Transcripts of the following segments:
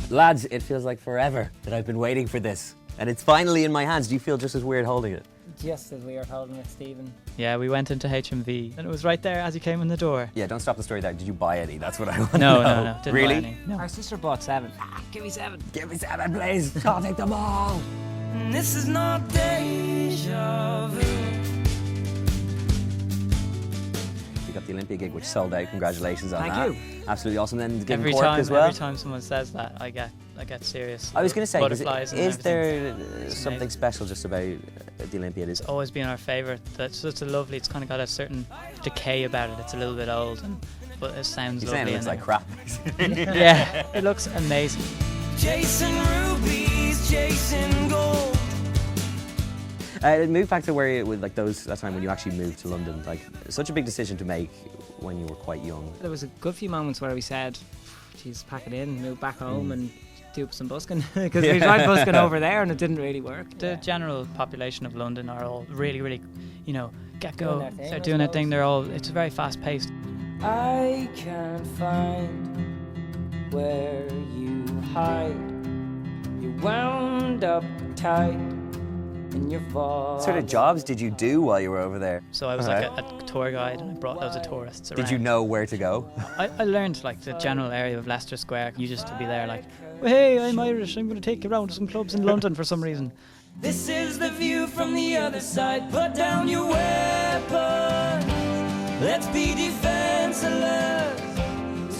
Lads, it feels like forever that I've been waiting for this. And it's finally in my hands. Do you feel just as weird holding it? Just as we were holding it, Stephen. Yeah, we went into HMV and it was right there as you came in the door. Yeah, don't stop the story there. Did you buy any? That's what I want to No, know. no, didn't Really? buy any. No. Our sister bought 7. Give me 7. Give me 7, please. I'll take them all. This is not deja vu. You got the Olympia gig, which sold out. Congratulations on that. Thank you. Absolutely awesome. Then the gig in Cork as well. Every time someone says that, I get serious. I was going to say, butterflies and is there It's something amazing. special just about the Olympia? It is Always been our favourite. It's lovely. It's kind of got a certain decay about it. It's a little bit old, but it sounds You're lovely. saying it looks like crap. Yeah, it looks amazing. Chasing rubies, chasing gold. Move back to where you, with like that time when you actually moved to London. Like such a big decision to make when you were quite young. There was a good few moments where we said, geez, pack it in, move back home and do some busking. Because we tried busking over there and it didn't really work. The general population of London are all really, get Doing go. their thing, They're I doing their suppose. thing. It's very fast paced. I can't find where you hide. You wound up tight in your vault. What sort of jobs did you do while you were over there? So I was like a tour guide and I brought loads of tourists around. Did you know where to go? I learned like the general area of Leicester Square. You just to be there like, well, hey, I'm Irish. I'm going to take you around to some clubs in London for some reason. This is the view from the other side. Put down your weapons. Let's be defenseless.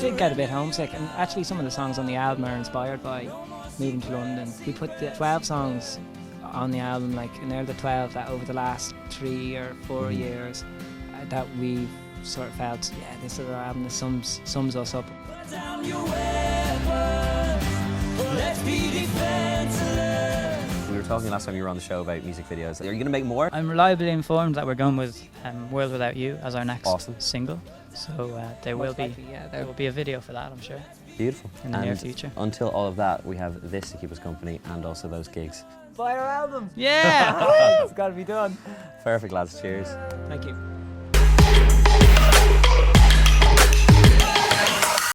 Did get a bit homesick, and actually some of the songs on the album are inspired by moving to London. We put the 12 songs on the album, and they're the 12 that over the last 3 or 4 years that we sort of felt, yeah, this is our album that sums us up. Put down your weapons. Let's be defenseless. We were talking last time you were on the show about music videos. Are you going to make more? I'm reliably informed that we're going with World Without You as our next Awesome. single. So there will be a video for that, I'm sure, Beautiful. in the near future. Until all of that, we have this to keep us company and also those gigs. Buy our album! Yeah! It's got to be done. Perfect, lads. Cheers. Thank you.